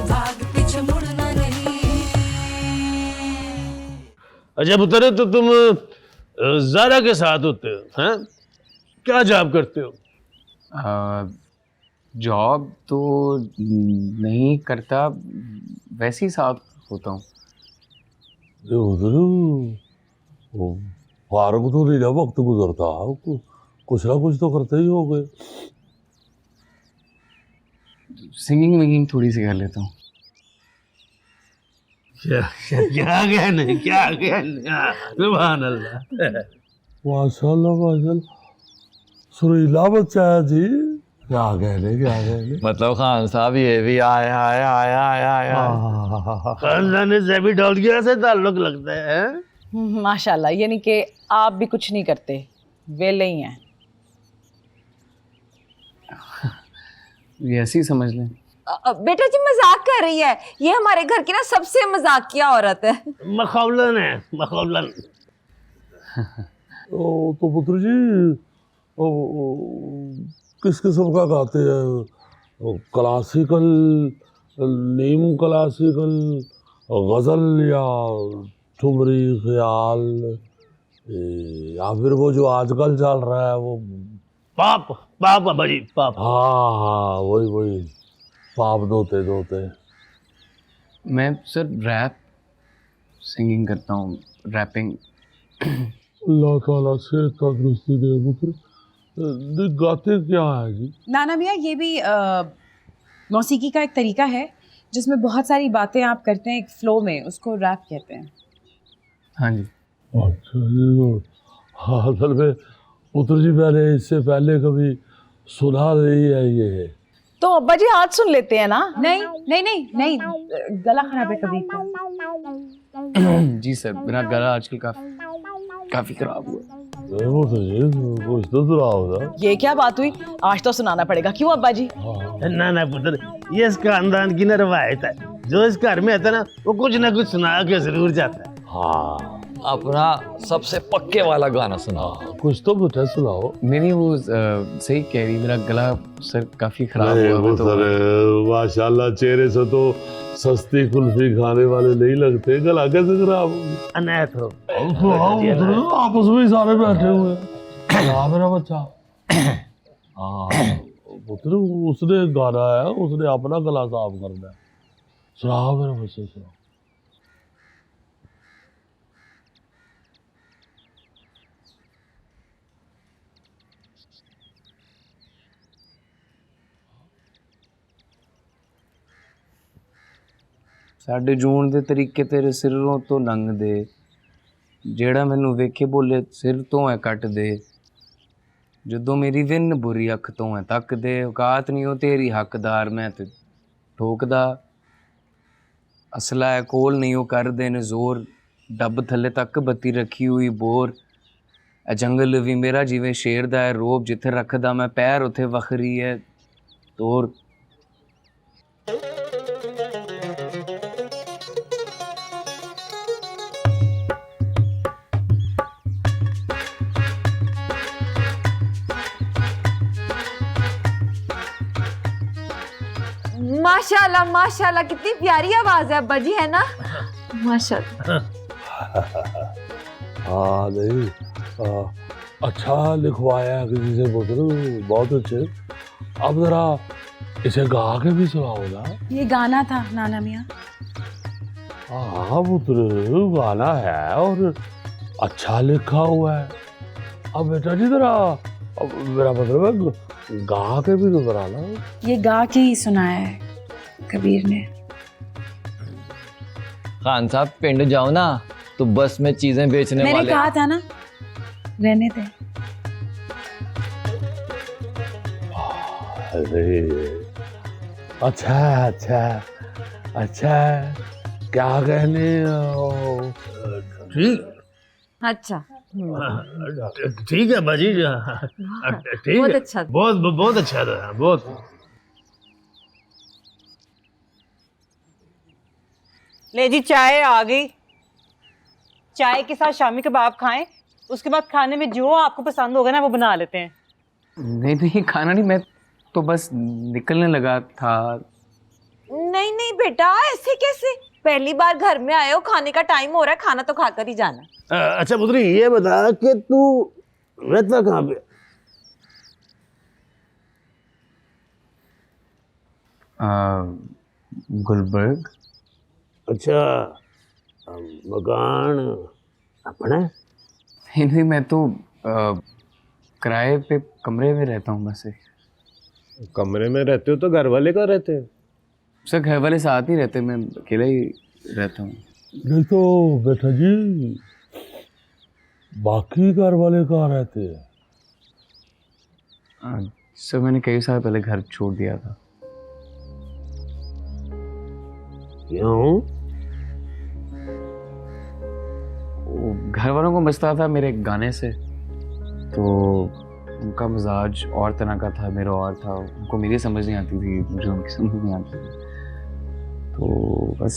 भाग पीछे मुड़ना नहीं। अच्छा पुत्र, तो तुम ज़ारा के साथ होते हो हैं? क्या जॉब करते हो? जॉब तो नहीं करता, वैसे ही साथ होता हूँ। फारूक तो नहीं, जब वक्त गुजरता कुछ ना कुछ तो करते ही हो गए। सिंगिंग विंगिंग थोड़ी सी कर लेता हूँ। क्या कहने, क्या कहने, सुभान अल्लाह। माशाल्लाह माशाल्लाह, सुरीला बच्चा है जी। क्या कहने। मतलब खान साहब ये भी आया। खानदान से भी डॉलगिया से ताल्लुक लगता है। माशाल्लाह, यानी कि आप भी कुछ नहीं करते, वेले ही हैं। ये ऐसे ही समझ लें। बेटा जी मजाक कर रही है, ये हमारे घर की ना सबसे मजाकिया औरत है। मखौलन है, मखौलन। तो पुत्र जी किस किस्म का गाते हैं? क्लासिकल, नीम क्लासिकल, गजल या ठुमरी ख्याल, या फिर वो जो आजकल चल रहा है वो पाप बाबा जी, पाप। हाँ वही पाप दोते। मैं सर रैप सिंगिंग करता हूँ, रैपिंग। अल्लाह ताला से तंदुरुस्ती दे पुत्र। गाते क्या है जी? नाना मियाँ, ये भी मौसीकी का एक तरीका है जिसमें बहुत सारी बातें आप करते हैं एक फ्लो में, उसको रैप कहते हैं। हाँ जी। अच्छा ये तो, हाँ असल में पुत्र जी मैंने इससे पहले कभी सुना नहीं है ये। तो अब्बा जी हाथ सुन लेते हैं ना? नहीं, गला खराब है कभी का। जी सर, मेरा गला आजकल काफी खराब हुआ। कुछ तो सुना होगा। ये क्या बात हुई, आज तो सुनाना पड़ेगा। क्यों अब्बा जी? ना पुत्र, ये इस खानदान की ना रवायत है। जो इस घर में आता है ना, वो कुछ ना कुछ सुना के जरूर जाता है। हाँ अपना सबसे पक्के वाला गाना सुना। कुछ तो पुत्र सुनाओ। नहीं वो सही कह रही, मेरा गला सर काफी खराब हुआ है तो। माशाल्लाह चेहरे से तो सस्ती कुल्फी खाने वाले नहीं लगते, गला कैसे खराब हो गया? अनाथ हो। आपस में ही सारे बैठे हुए हैं। मेरा बच्चा। हाँ पुत्र, उसने गाना है, उसने अपना गला साफ करना है। सुनाओ मेरे बच्चे, सुनाओ। ਸਾਡੇ ਜੂਣ ਦੇ ਤਰੀਕੇ ਤੇਰੇ ਸਿਰੋਂ ਤੋਂ ਲੰਘਦੇ, ਜਿਹੜਾ ਮੈਨੂੰ ਵੇਖੇ ਬੋਲੇ ਸਿਰ ਤੋਂ ਐ ਕੱਟ ਦੇ, ਜਦੋਂ ਮੇਰੀ ਵਿੰਨ ਬੁਰੀ ਅੱਖ ਤੋਂ ਐ ਤੱਕਦੇ, ਔਕਾਤ ਨਹੀਂ ਉਹ ਤੇਰੀ ਹੱਕਦਾਰ ਮੈਂ ਤੇ ਠੋਕਦਾ, ਅਸਲਾ ਐ ਕੋਲ ਨਹੀਂ ਉਹ ਕਰਦੇ ਨੇ ਜ਼ੋਰ, ਡੱਬ ਥੱਲੇ ਤੱਕ ਬੱਤੀ ਰੱਖੀ ਹੋਈ ਬੋਰ, ਐ ਜੰਗਲ ਵੀ ਮੇਰਾ ਜਿਵੇਂ ਸ਼ੇਰ ਦਾ ਹੈ ਰੋਬ, ਜਿੱਥੇ ਰੱਖਦਾ ਮੈਂ ਪੈਰ ਉੱਥੇ ਵੱਖਰੀ ਹੈ ਤੋਰ। माशाल्लाह माशाल्लाह, कितनी प्यारी आवाज है अब्बा जी, है ना? माशाल्लाह। हाँ नहीं, अच्छा लिखवाया किसी से पुत्र, बहुत अच्छे। अब जरा इसे गा के भी सुनाओ ना। ये गाना था नाना मियाँ। हाँ पुत्र, गाना है और अच्छा लिखा हुआ है। अब बेटा जी जरा, अब मेरा मतलब है गा के भी तो जरा ना। ये गा के ही सुनाया है कबीर ने। खान साहब पिंड जाओ ना तो बस में चीजें बेचने मैंने वाले। कहा था ना, रहने दे। अरे अच्छा अच्छा अच्छा, क्या कहने ठीक, अच्छा ठीक है बाजी। ठीक बहुत है, अच्छा। बहुत अच्छा था, बहुत। ले जी, चाय आ गई। चाय के साथ शामी कबाब खाएं, उसके बाद खाने में जो आपको पसंद होगा ना वो बना लेते हैं। नहीं खाना नहीं, मैं तो बस निकलने लगा था। नहीं बेटा, ऐसे कैसे? पहली बार घर में आए हो, खाने का टाइम हो रहा है, खाना तो खाकर ही जाना। अच्छा पुत्री, ये बता कि तू रहता कहाँ पे? गुलबर्ग। अच्छा, मकान अपना है? नहीं नहीं, मैं तो किराए पे कमरे में रहता हूँ बस। कमरे में रहते हो तो घर वाले कहाँ रहते हैं? सर घर वाले साथ ही रहते, मैं अकेला ही रहता हूँ। नहीं तो बेटा जी, बाकी घर वाले कहाँ रहते हैं? सर मैंने कई साल पहले घर छोड़ दिया था। क्यों? घर वालों को मसला था मेरे गाने से, तो उनका मिजाज और तरह का था, मेरा और था। उनको मेरी समझ नहीं आती थी, मुझे उनकी समझ नहीं आती थी, तो बस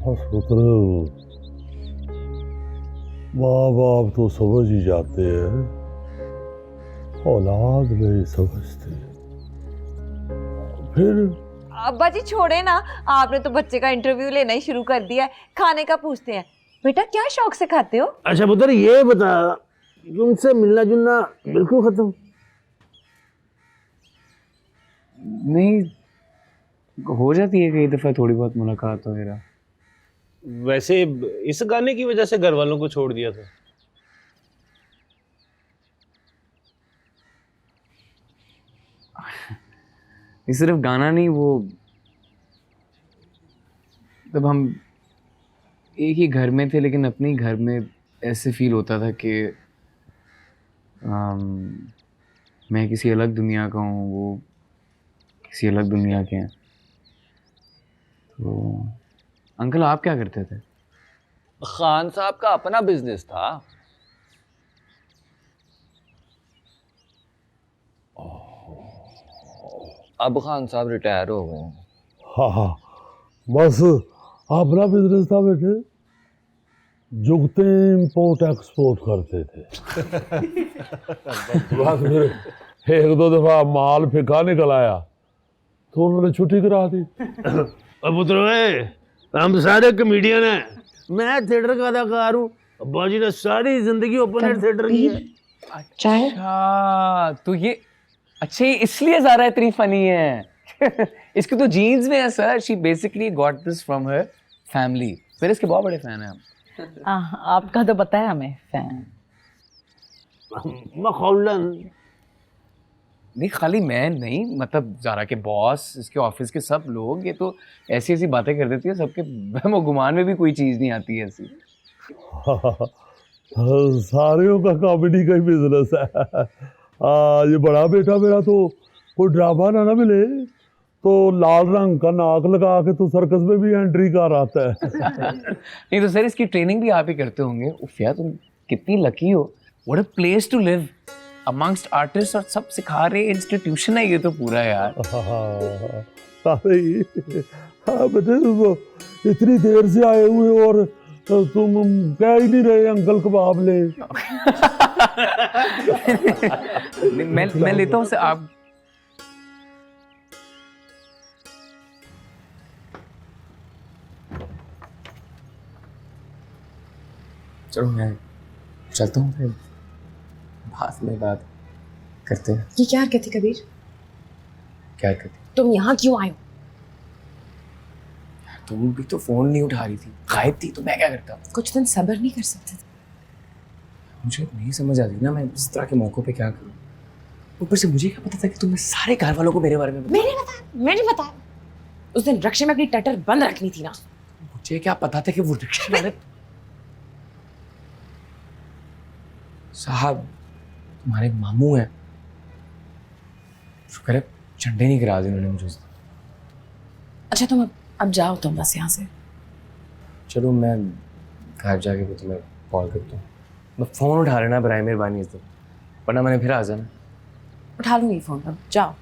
पुत्र, माँ बाप तो समझ ही जाते हैं, औलाद नहीं समझते। फिर अब्बा जी छोड़े ना, आपने तो बच्चे का इंटरव्यू लेना ही शुरू कर दिया है। खाने का पूछते हैं, बेटा क्या शौक से खाते हो? अच्छा पुत्र, ये बता कि उनसे मिलना जुलना बिल्कुल खत्म? नहीं, हो जाती है कई दफ़ा थोड़ी बहुत मुलाकात वगैरह। वैसे इस गाने की वजह से घर वालों को छोड़ दिया था? ये सिर्फ गाना नहीं, वो तब हम एक ही घर में थे, लेकिन अपने ही घर में ऐसे फील होता था कि मैं किसी अलग दुनिया का हूँ, वो किसी अलग दुनिया के हैं। तो अंकल आप क्या करते थे? खान साहब का अपना बिजनेस था। अब खान साहब रिटायर हो गए हैं। हाँ हाँ, बस अपना बिजनेस था बेटे, जुगते इंपोर्ट एक्सपोर्ट करते थे। बस फिर एक दो दफा माल फिका निकल आया तो उन्होंने छुट्टी करा दी। अब पुत्र ओए, हम सारे कॉमेडियन हैं, मैं थिएटर का अदाकार हूँ। अब्बा जी ने सारी जिंदगी ओपन एयर थिएटर की है। अच्छा तो ये, अच्छा ये इसलिए ज़ारा इतनी फनी है। इसकी तो जीन्स में है sir. She basically got this from her family. फिर इसके बहुत बड़े फैन हैं हम। आपका तो पता है हमें फैन। मखौलन। नहीं खाली मैं नहीं, मतलब ज़ारा के बॉस, इसके ऑफिस के सब लोग, ये तो ऐसी ऐसी बातें कर देती है, सबके वहम और गुमान में भी कोई चीज़ नहीं आती है ऐसी। सारियों का कॉमेडी का ही बिजनेस है। ये बड़ा बेटा मेरा तो कोई ड्रामा ना मिले तो लाल रंग का नाक लगा के तो सर्कस में भी एंट्री कर आता है। नहीं तो सर इसकी ट्रेनिंग भी आप ही करते होंगे। उफ यार तुम कितनी लकी हो। What a place to live amongst artist, और सब सिखा रहे इंस्टीट्यूशन है ये तो पूरा यार। अरे हाँ बेटे, तुम इतनी देर से आए हुए और तुम कह ही नहीं रहे अंकल कबाब ले। मैं लेता हूँ से आप। चलो मैं चलता हूँ, फिर बाद में बात करते हैं। ये क्या हरकत थी कबीर? क्या करते? तुम यहाँ क्यों आए हो? तुम भी तो फोन नहीं उठा रही थी, गायब थी, तो मैं क्या करता? कुछ दिन सब्र नहीं कर सकते थे? मुझे नहीं समझ आ रही ना मैं इस तरह के मौकों पे क्या करूं। ऊपर से मुझे क्या पता था कि तुमने सारे घर वालों को मेरे बारे में मैंने बताया उस दिन रक्षा में अपनी टटर बंद रखनी थी ना। मुझे क्या पता था कि वो रिक्शा वाले साहब तुम्हारे मामू हैं। शुक्र है झंडे नहीं गिरा दिए उन्होंने मुझे। अच्छा तुम अब जाओ तुम बस यहाँ से। चलो मैं घर जाके फिर तुम्हें कॉल करता हूँ। मैं फ़ोन उठा लेना बराए मेहरबानी इस दिन, वरना मैंने फिर आ जाना। उठा लूंगी फोन, अब जाओ।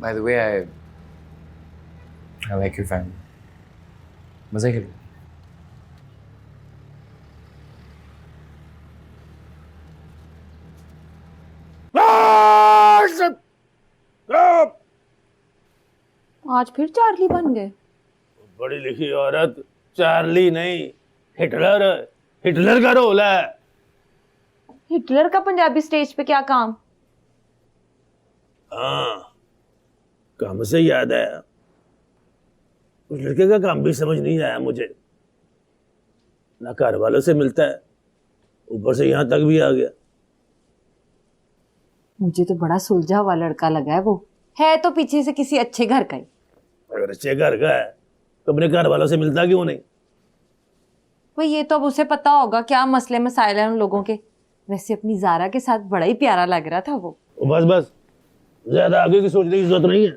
By the way I like your family. मज़े के लिए। आज फिर चार्ली बन गए? बड़ी लिखी औरत चार्ली नहीं, हिटलर। हिटलर का रोल है। हिटलर का पंजाबी स्टेज पे क्या काम? हाँ, काम से याद आया, उस लड़के का काम भी समझ नहीं आया मुझे। ना घर वालों से मिलता है, ऊपर से यहाँ तक भी आ गया। मुझे तो बड़ा सुलझा हुआ लड़का लगा है वो। है तो पीछे से किसी अच्छे घर का ही। अगर अच्छे घर का है तो अपने घर वालों से मिलता क्यों नहीं? भाई ये तो अब उसे पता होगा क्या मसले मसाइल हैं उन लोगों के। वैसे अपनी जारा के साथ बड़ा ही प्यारा लग रहा था वो। बस बस, ज्यादा आगे की सोचने की जरूरत नहीं है।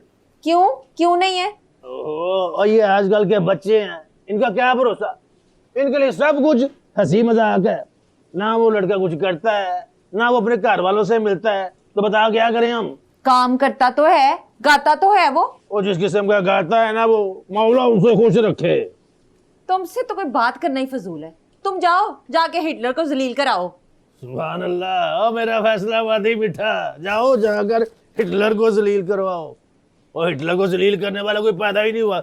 क्यों क्यों नहीं है? और ये आजकल के बच्चे हैं, इनका क्या भरोसा। इनके लिए सब कुछ हंसी मजाक है। ना वो लड़का कुछ करता है, ना वो अपने घर वालों से मिलता है, तो बता क्या करें हम। काम करता तो है, गाता तो है वो। और जिस किस्म का गाता है ना वो, मौला उसे खुश रखे। तुमसे तो कोई बात करना ही फजूल है। तुम जाओ जाके हिटलर को जलील कराओ। सुभान अल्लाह, ओ मेरा फैसला वादी मिठा। जाओ जाकर हिटलर को जलील करवाओ। और हिटलर को जलील करने वाला कोई पैदा ही नहीं हुआ।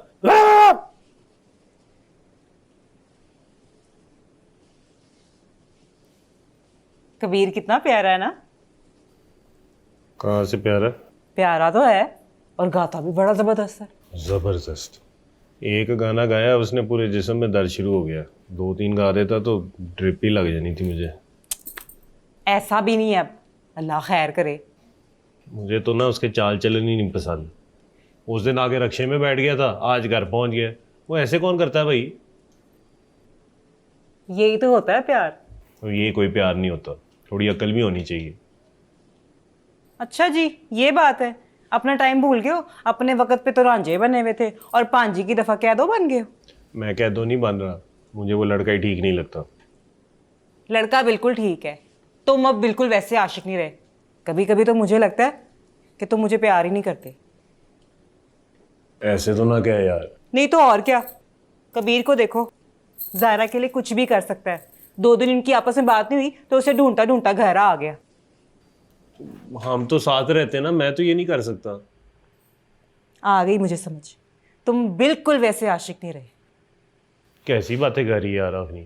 कबीर कितना प्यारा है ना? कहाँ से प्यारा? प्यारा तो है और गाता भी बड़ा जबरदस्त है। जबरदस्त। एक गाना गाया उसने, पूरे जिस्म में दर्द शुरू हो गया। 2-3 गा देता तो ड्रिप ही लग जानी थी मुझे। ऐसा भी नहीं है अब, अल्लाह खैर करे। मुझे तो ना उसके चाल चलन ही नहीं पसंद। उस दिन आगे रक्शे में बैठ गया था, आज घर पहुंच गया। वो ऐसे कौन करता है भाई? यही तो होता है प्यार। तो ये कोई प्यार नहीं होता, थोड़ी अकल भी होनी चाहिए। अच्छा जी, ये बात है। अपना टाइम भूल गए हो। अपने वक्त पे तो रांझे बने हुए थे और पांजी की दफा कैदो बन गए हो। मैं कैदो नहीं बन रहा, मुझे वो लड़का ही ठीक नहीं लगता। लड़का बिल्कुल ठीक है, तुम अब बिल्कुल वैसे आशिक नहीं रहे। कभी कभी तो मुझे लगता है कि तुम मुझे प्यार ही नहीं करते। ऐसे तो ना क्या यार। नहीं तो और क्या। कबीर को देखो, जायरा के लिए कुछ भी कर सकता है। 2 दिन इनकी आपस में बात नहीं हुई तो उसे ढूंढता ढूंढता घर आ गया। हम तो साथ रहते हैं ना, मैं तो ये नहीं कर सकता। आ गई मुझे समझ, तुम बिल्कुल वैसे आशिक नहीं रहे। कैसी बातें कर रही है यार अपनी।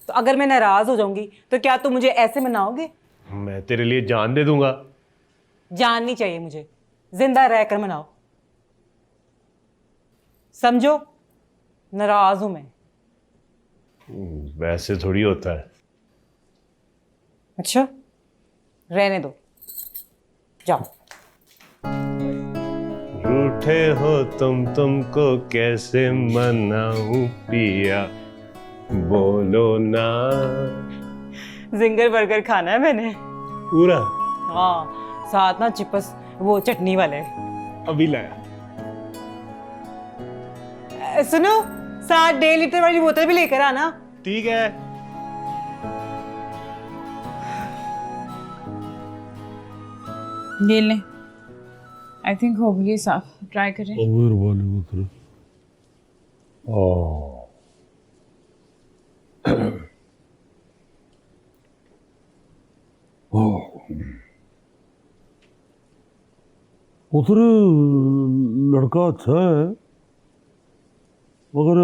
तो अगर मैं नाराज हो जाऊंगी तो क्या तुम मुझे ऐसे मनाओगे? मैं तेरे लिए जान दे दूंगा। जान नहीं चाहिए मुझे, जिंदा रहकर मनाओ। समझो, नाराज हूं मैं। वैसे थोड़ी होता है। अच्छा, रहने दो, जाओ। रूठे हो तुमको कैसे मनाऊं पिया, बोलो ना। जिंगर बर्गर खाना है मैंने पूरा? हाँ, साथ ना चिप्स वो चटनी वाले। अभी लाया। सुनो, साथ 1.5 लीटर वाली बोतल भी लेकर आना। ठीक है। ये लें, आई थिंक हो गई साफ। ट्राई करें। मेहरबानी उतरे। उतरे लड़का अच्छा है, मगर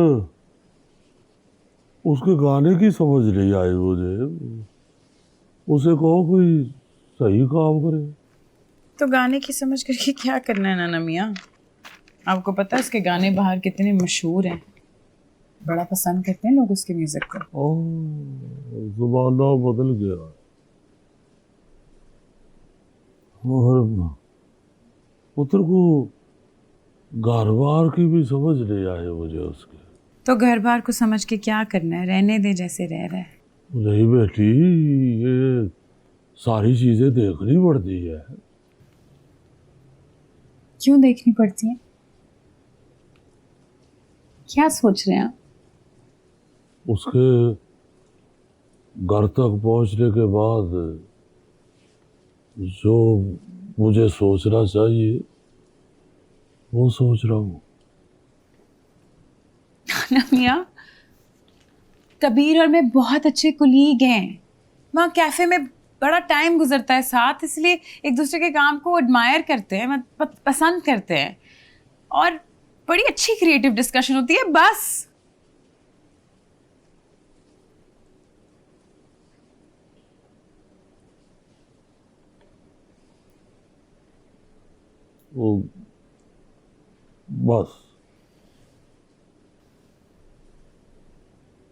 उसके गाने की समझ नहीं आई मुझे। उसे कहो कोई सही काम करे। तो गाने की समझ करके क्या करना है नाना मियाँ? आपको पता है उसके गाने बाहर कितने मशहूर हैं। बड़ा पसंद करते हैं लोग उसके म्यूजिक को। ज़माना बदल गया। और पुत्र को घर बार की भी समझ नहीं आई मुझे उसके। तो घर बार को समझ के क्या करना है? रहने दे जैसे रह रहा है। नहीं बेटी, ये सारी चीजें देखनी पड़ती है। क्यों देखनी पड़ती है? क्या सोच रहे हैं आप? उसके घर तक पहुंचने के बाद जो मुझे सोचना चाहिए वो सोच रहा हूँ। मियाँ, कबीर और मैं बहुत अच्छे कुलीग हैं। वहाँ कैफे में बड़ा टाइम गुजरता है साथ, इसलिए एक दूसरे के काम को एडमायर करते हैं, पसंद करते हैं। और बड़ी अच्छी क्रिएटिव डिस्कशन होती है बस। वो बस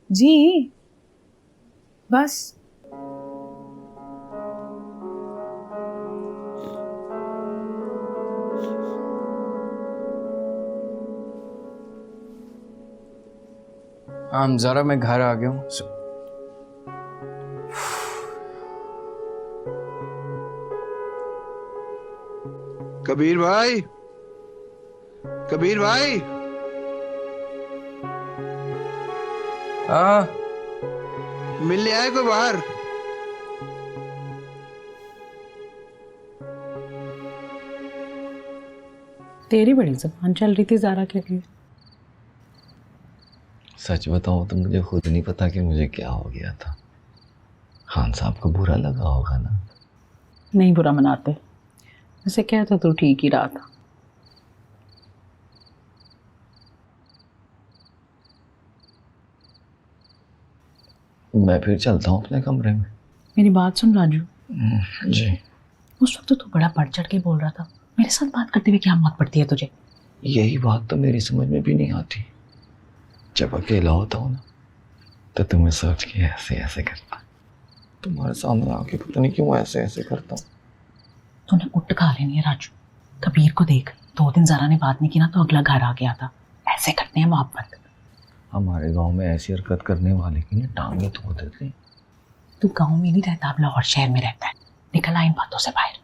जी बस। हाँ ज़रा मैं घर आ गया हूँ। कबीर भाई, कबीर भाई, हाँ मिलने आए कोई बाहर? तेरी बड़ी जुबान चल रही थी ज़ारा के लिए। सच बताऊं तो मुझे खुद नहीं पता कि मुझे क्या हो गया था। खान साहब को बुरा लगा होगा ना? नहीं बुरा मनाते, वैसे क्या था, तू ठीक ही रहा था। मैं फिर चलता हूँ अपने कमरे में। मेरी बात सुन राजू, जी। उस वक्त तो तू बड़ा बढ़ चढ़ के बोल रहा था, मेरे साथ बात करते हुए क्या मौत पड़ती है तुझे? यही बात तो मेरी समझ में भी नहीं आती। जब अकेला होता हूँ ना तो तुम्हें सोच के ऐसे ऐसे करता, तुम्हारे सामने आके पता नहीं क्यों ऐसे ऐसे करता हूँ। तूने कुट खा लेनी है राजू। कबीर को देख, 2 दिन ज़ारा ने बात नहीं की ना तो अगला घर आ गया था। ऐसे करते हैं मोहब्बत। हमारे गांव में ऐसी हरकत करने वाले की ना टांगे तोड़ देते हैं। तू गांव में नहीं रहता, अब लाहौर शहर में रहता है। निकल आ इन बातों से बाहर।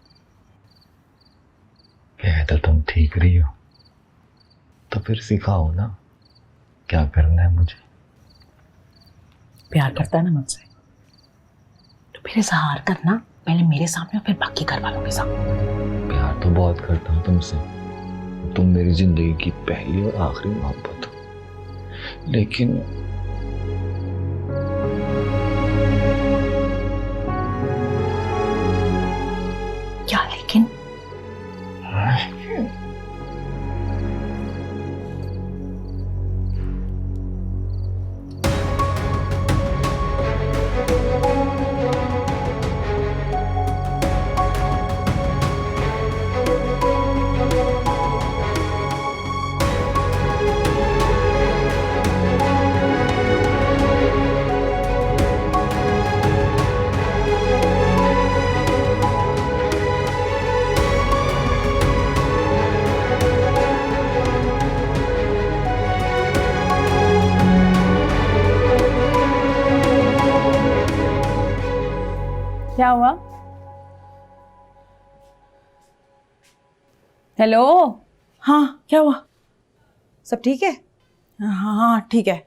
कह तो तुम ठीक रही हो, तो फिर सिखाओ ना क्या करना है मुझे। प्यार करता है ना मुझसे, तो फिर इजहार करना, पहले मेरे सामने और फिर बाकी घर वालों के सामने। प्यार तो बहुत करता हूँ तुमसे, तुम मेरी जिंदगी की पहली और आखिरी मोहब्बत हो। लेकिन क्या लेकिन? क्या हुआ? हेलो, हाँ क्या हुआ? सब ठीक है? हाँ हाँ ठीक है।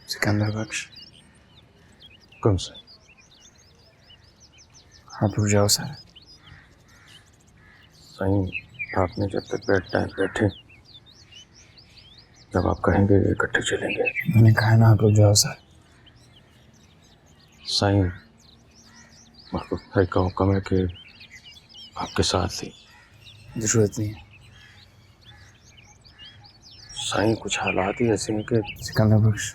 सिकंदर बख्श, कौन से? आप रुक जाओ सर। सही, आपने जब तक बैठा है बैठे। जब आप कहेंगे इकट्ठे चलेंगे। मैंने कहा ना आप रुक जाओ सर। साईं का हुक्म है कि आपके साथ ही। जरूरत नहीं है। साईं कुछ हालात ही ऐसे हैं कि सिकंदर बख्श,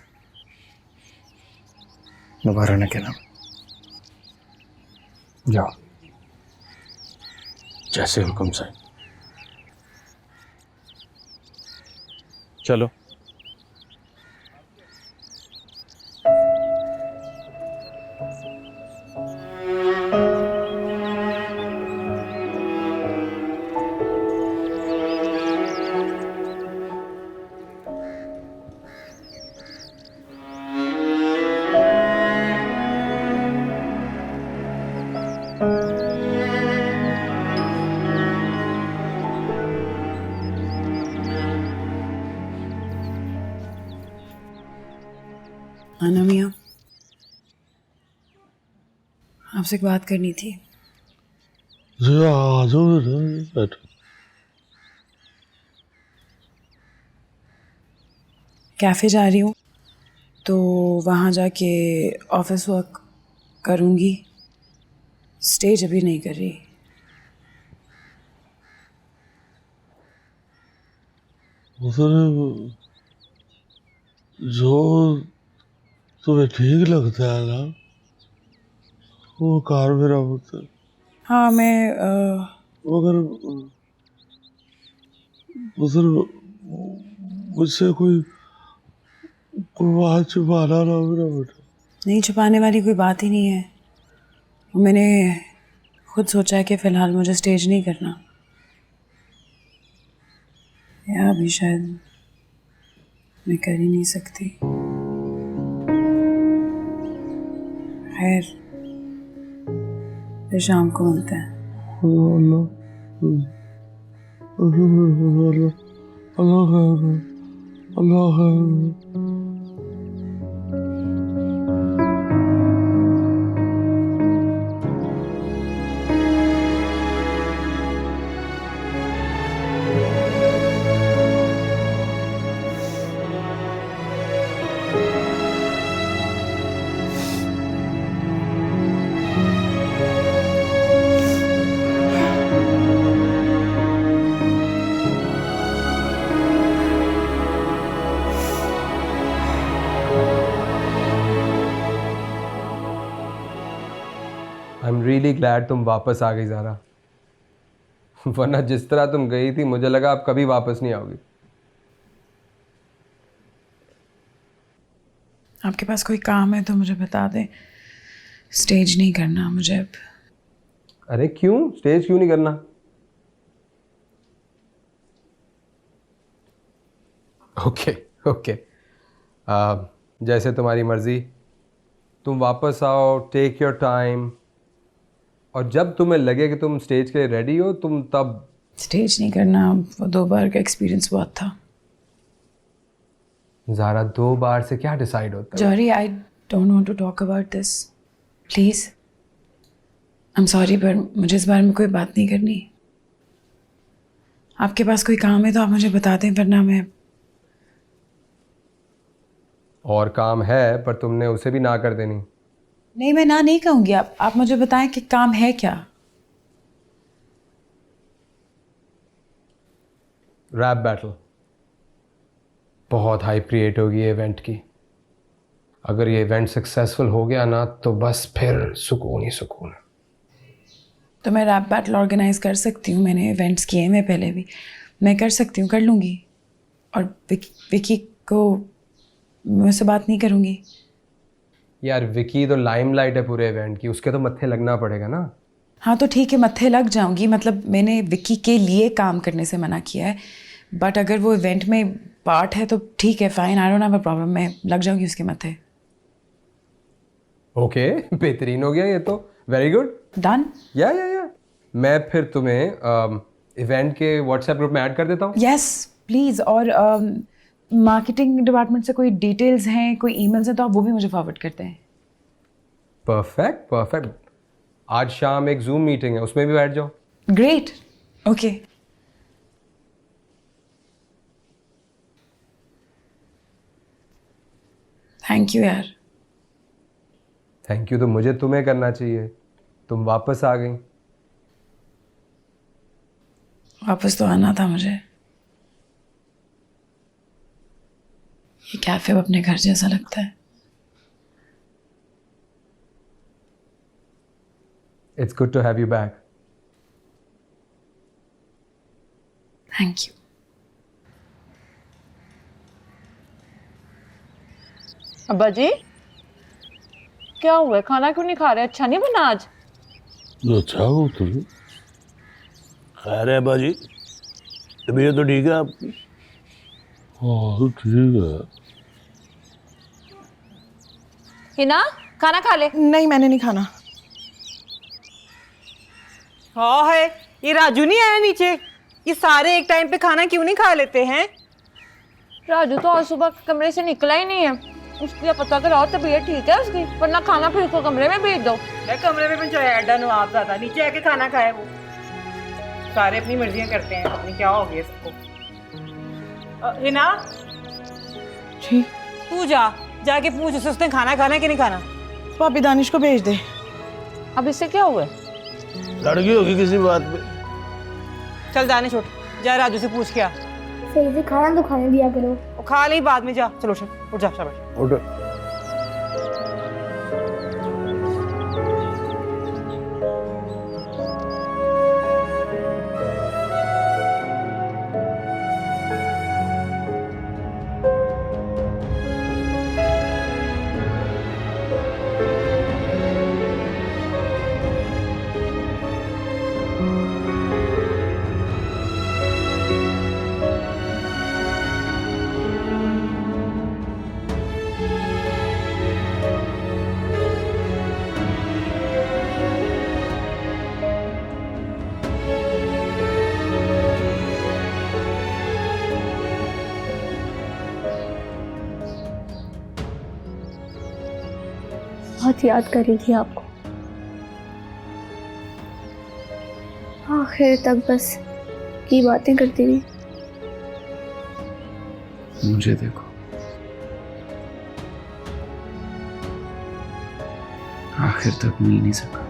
दोबारा न कहना। जाओ। जैसे हुक्म साईं। चलो। आना मियाँ, आपसे एक बात करनी थी। जी आ जाओ बैठो। कैफ़े जा रही हूँ तो वहाँ जाके ऑफिस वर्क करूँगी। स्टेज अभी नहीं कर रही। सर जो तुम्हें ठीक लगता है ना वो कार मेरा होता है। हाँ मैं मगर सर मुझसे कोई बात छुपाना ना मेरा बेटा। नहीं, छुपाने वाली कोई बात ही नहीं है। मैंने खुद सोचा है कि फ़िलहाल मुझे स्टेज नहीं करना, या अभी शायद मैं कर ही नहीं सकती। खैर, फिर शाम को मिलते हैं। अल्लाह आई एम रियली ग्लैड तुम वापस आ गई ज़ारा, वरना जिस तरह तुम गई थी मुझे लगा आप कभी वापस नहीं आओगी। आपके पास कोई काम है तो मुझे बता दें। स्टेज नहीं करना मुझे अब। अरे क्यों? स्टेज क्यों नहीं करना? ओके ओके, जैसे तुम्हारी मर्जी। तुम वापस आओ, टेक योर टाइम, और जब तुम्हें लगे कि तुम स्टेज के लिए रेडी हो तुम तब। स्टेज नहीं करना, वो 2 बार का एक्सपीरियंस बहुत था। ज़ारा 2 बार से क्या डिसाइड होता है? जॉरी, I don't want to talk about this please. I am sorry, पर मुझे इस बारे में कोई बात नहीं करनी। आपके पास कोई काम है तो आप मुझे बता दें, वरना मैं। और काम है पर तुमने उसे भी ना कर देनी। नहीं, मैं ना नहीं कहूँगी। आप मुझे बताएं कि काम है क्या। रैप बैटल बहुत हाई क्रिएट होगी ये इवेंट की। अगर ये इवेंट सक्सेसफुल हो गया ना तो बस फिर सुकून ही सुकून है। तो मैं रैप बैटल ऑर्गेनाइज कर सकती हूँ। मैंने इवेंट्स किए हैं पहले भी। मैं कर सकती हूँ, कर लूँगी। और विकी को मुझसे बात नहीं करूँगी। यार विकी तो लाइमलाइट है पूरे इवेंट की, उसके तो मत्थे लगना पड़ेगा ना। हाँ तो ठीक है, मत्थे लग जाऊंगी। मतलब मैंने विकी के लिए काम करने से मना किया है, बट अगर वो इवेंट में पार्ट है तो ठीक है, fine, I don't have a problem. मैं लग जाऊंगी उसके मत्थे। ओके, बेहतरीन हो गया ये तो। Very good, done. या मैं फिर तुम्हें इवेंट के व्हाट्सएप ग्रुप में ऐड कर देता हूँ। Yes please. और मार्केटिंग डिपार्टमेंट से कोई डिटेल्स हैं, कोई ईमेल्स हैं तो आप वो भी मुझे फॉरवर्ड करते हैं। Perfect perfect. आज शाम एक जूम मीटिंग है, उसमें भी बैठ जाओ। Great, okay. थैंक यू यार। थैंक यू तो मुझे तुम्हें करना चाहिए, तुम वापस आ गई। वापस तो आना था मुझे। ये कैफे अब अपने घर जैसा लगता है। It's good to have you back. Thank you. अब्बा जी क्या हुआ है? खाना क्यों नहीं खा रहे? अच्छा नहीं बना आज? अच्छा हो तुझे? खैर है बाजी, तबीयत तो ठीक है आपकी? हाँ तो ठीक है। हिना खाना खा ले। नहीं मैंने नहीं खाना। हाँ है, ये राजू नहीं आया नीचे? ये सारे एक टाइम पे खाना क्यों नहीं खा लेते हैं? राजू तो आज सुबह कमरे से निकला ही नहीं है। उसकी पता कराओ तबीयत ठीक है उसकी, वरना खाना फिर उसको कमरे में भेज दो। कमरे में चाहे अड्डा नवाब ज्यादा नीचे आके खाना खाए। वो सारे अपनी मर्जियां करते हैं, अपनी क्या हो गया सबको। हिना जी तू जाके पूछ उसने खाना खाना है कि नहीं खाना। भाभी दानिश को भेज दे। अब इससे क्या हुआ? लड़की होगी किसी बात पे। चल दानिश उठ, जा राजू से पूछ के आ। सही से खाना तो खाने दिया करो। वो खा ली बाद में, जा चलो उठ जा, शाबाश। उठ। बहुत याद कर रही थी आपको। आखिर तक बस की बातें करती रही। मुझे देखो, आखिर तक मिल नहीं सका।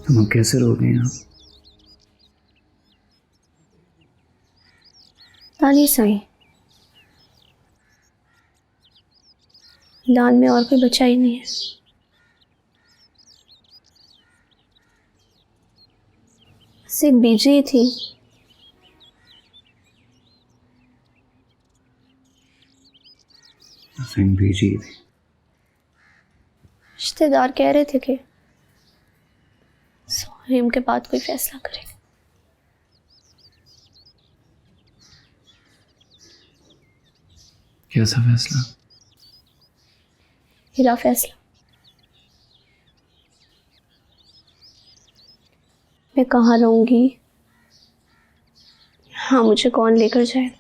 तुम कैसे रो गए आप? तानीश साईं, दान में और कोई बचा ही नहीं है। सिर्फ बीजी ही थी। बीजी थी। रिश्तेदार कह रहे थे कि सोहरीम के बाद कोई फैसला करेंगे। कैसा फैसला? मेरा फैसला। मैं कहाँ रहूंगी, हाँ मुझे कौन लेकर जाए।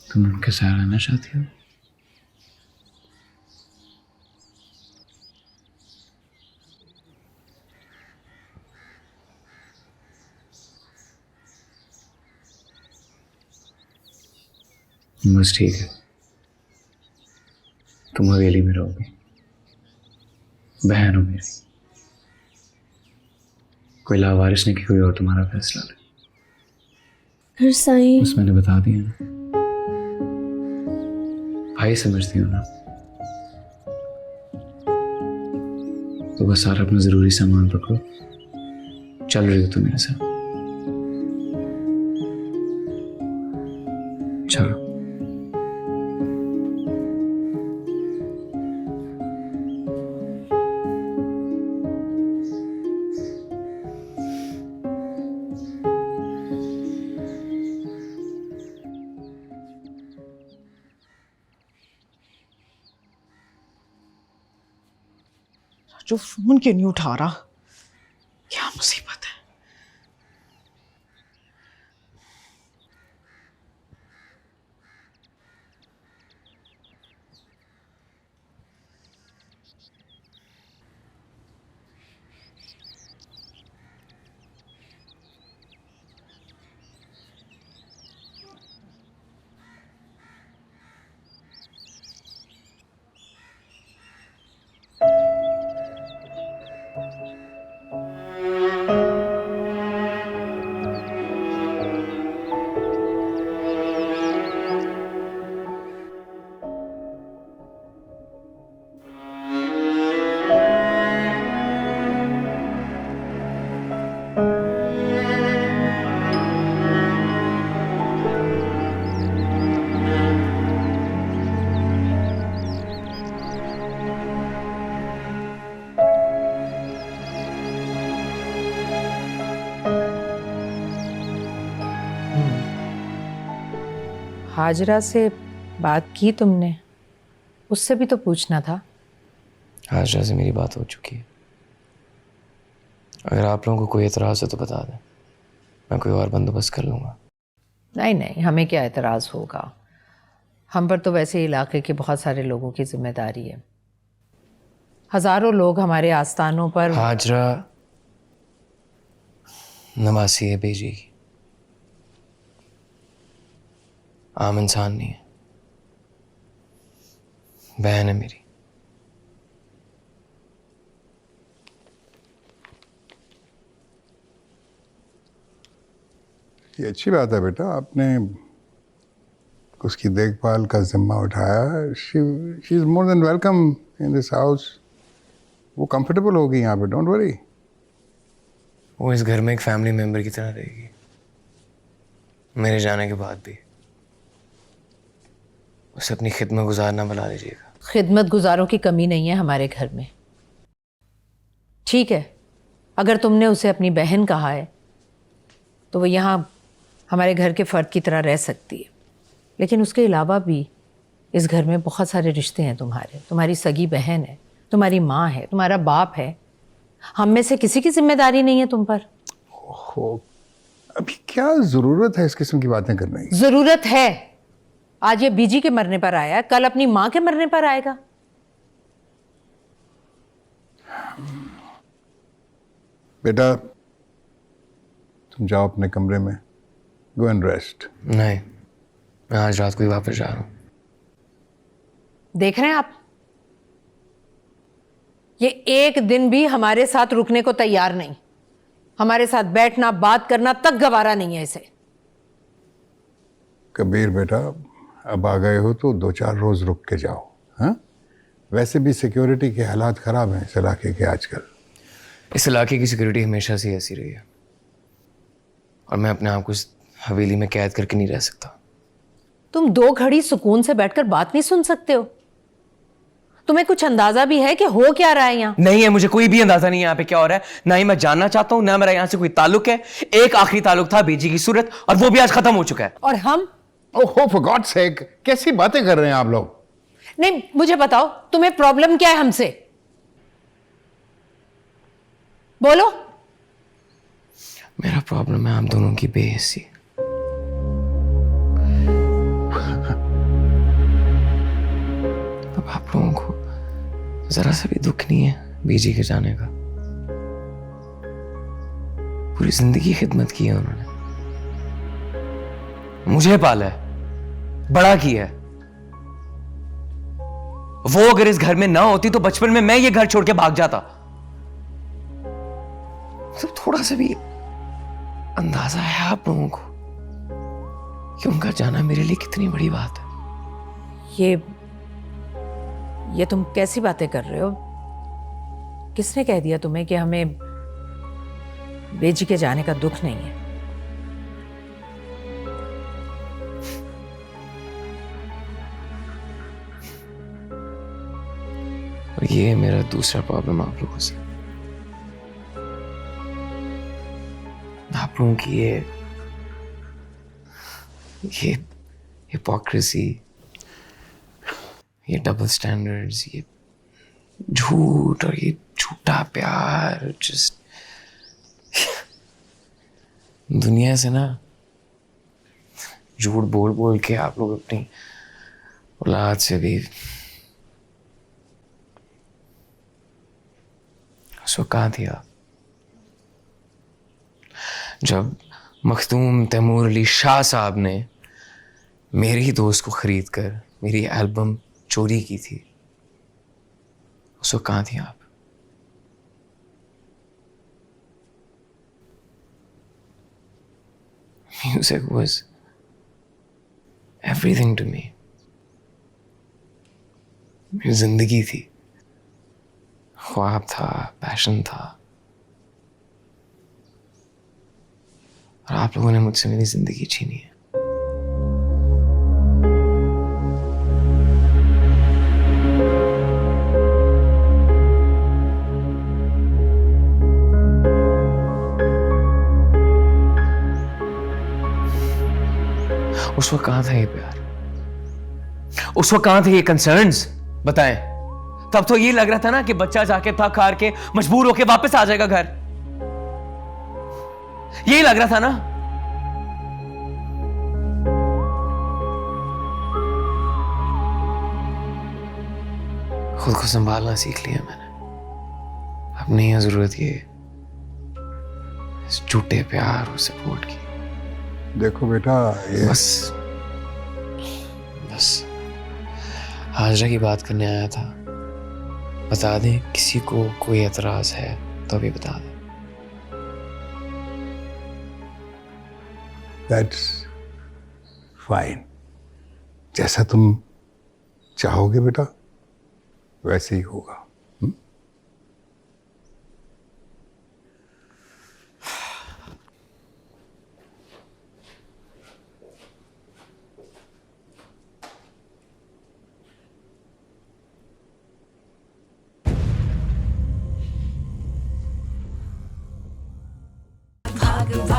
तुम उनके साथ रहना चाहती हो? बस ठीक है, तुम हवेली में रहोगे, बहन हो मेरी। कोई लावारिस नहीं कि कोई और तुम्हारा फैसला ले। फिर साईं, बस मैंने बता दिया ना, भाई समझती हो ना, तो बस सारा अपना जरूरी सामान पकड़ो, चल रही हो तुम मेरे साथ। चलो। जो फोन क्यों नहीं उठा रहा? क्या मुसीबत है? हाजरा से बात की तुमने? उससे भी तो पूछना था। हाजरा से मेरी बात हो चुकी है। अगर आप लोगों को कोई एतराज़ है तो बता दें, मैं कोई और बंदोबस्त कर लूँगा। नहीं नहीं, हमें क्या एतराज़ होगा। हम पर तो वैसे इलाके के बहुत सारे लोगों की जिम्मेदारी है। हज़ारों लोग हमारे आस्थानों पर। हाजरा नवासी है बेजी की, आम इंसान नहीं है, बहन है मेरी। ये अच्छी बात है बेटा, आपने उसकी देखभाल का जिम्मा उठाया। She is more than welcome in this house. वो कंफर्टेबल होगी यहाँ पे, डोंट वरी। वो इस घर में एक फैमिली मेंबर की तरह रहेगी, मेरे जाने के बाद भी। उसे अपनी खिदमत गुजार ना बुला लीजिएगा। खिदमत गुजारों की कमी नहीं है हमारे घर में। ठीक है, अगर तुमने उसे अपनी बहन कहा है तो वो यहाँ हमारे घर के फ़र्द की तरह रह सकती है, लेकिन उसके अलावा भी इस घर में बहुत सारे रिश्ते हैं तुम्हारे। तुम्हारी सगी बहन है, तुम्हारी माँ है, तुम्हारा बाप है। हम में से किसी की जिम्मेदारी नहीं है तुम पर। ओहो, अभी क्या ज़रूरत है इस किस्म की बातें करने की? ज़रूरत है। आज ये बीजी के मरने पर आया, कल अपनी माँ के मरने पर आएगा। बेटा तुम जाओ अपने कमरे में, गो एंड रेस्ट। नहीं, मैं आज रात को ही वापस जा रहा हूँ। देख रहे हैं आप, ये एक दिन भी हमारे साथ रुकने को तैयार नहीं। हमारे साथ बैठना बात करना तक गवारा नहीं है इसे। कबीर बेटा, अब आ गए हो तो 2-4 रोज रुक के जाओ। हाँ, वैसे भी सिक्योरिटी के हालात खराब हैं इस इलाके के आजकल। इस इलाके की सिक्योरिटी हमेशा से ऐसी रही है, और मैं अपने आप को इस हवेली में कैद करके नहीं रह सकता। तुम 2 घड़ी सुकून से बैठकर बात नहीं सुन सकते हो? तुम्हें कुछ अंदाजा भी है कि हो क्या रहा है यहाँ? नहीं है, मुझे कोई भी अंदाजा नहीं है यहाँ पे क्या हो रहा है। ना ही मैं जानना चाहता हूँ, ना मेरा यहाँ से कोई ताल्लुक है। एक आखिरी ताल्लुक था बेजी की सूरत, और वो भी आज खत्म हो चुका है। और हम? ओहो, फॉर गॉड सेक, कैसी बातें कर रहे हैं आप लोग? नहीं, मुझे बताओ तुम्हें प्रॉब्लम क्या है हमसे? बोलो। मेरा प्रॉब्लम है हम दोनों की बेहिस्सी। अब आप लोगों को जरा सा भी दुख नहीं है बीजी के जाने का? पूरी जिंदगी खिदमत की है उन्होंने, मुझे पाला है, बड़ा किया है। वो अगर इस घर में ना होती तो बचपन में मैं ये घर छोड़ के भाग जाता। तो थोड़ा सा भी अंदाजा है आप लोगों को कि उनका जाना मेरे लिए कितनी बड़ी बात है? ये तुम कैसी बातें कर रहे हो? किसने कह दिया तुम्हें कि हमें बेजी के जाने का दुख नहीं है? और ये है मेरा दूसरा प्रॉब्लम आप लोगों से। आप लोगों की ये हिपोक्रेसी, ये डबल स्टैंडर्ड्स, ये झूठ और ये झूठा प्यार, जस्ट दुनिया से ना झूठ बोल बोल के आप लोग अपनी औलाद से भी। सो कहाँ थी आप जब मखदूम तैमूर अली शाह साहब ने मेरे ही दोस्त को खरीद कर मेरी एल्बम चोरी की थी? उस वक्त कहाँ थी आप? Music was everything to me. मेरी जिंदगी थी, ख्वाब था, पैशन था, और आप लोगों ने मुझसे मेरी जिंदगी छीनी है। उस वक्त कहाँ था ये प्यार? उस वक्त कहां थे ये कंसर्न्स, बताएं। तब तो ये लग रहा था ना कि बच्चा जाके थक हार के मजबूर होके वापस आ जाएगा घर, यही लग रहा था ना। खुद को संभालना सीख लिया मैंने। अब नहीं है जरूरत ये इस झूठे प्यार और सपोर्ट की। देखो बेटा, ये बस हाजरा की बात करने आया था। बता दें किसी को कोई एतराज है तो अभी बता दें। दैट्स फाइन, जैसा तुम चाहोगे बेटा वैसे ही होगा। भाग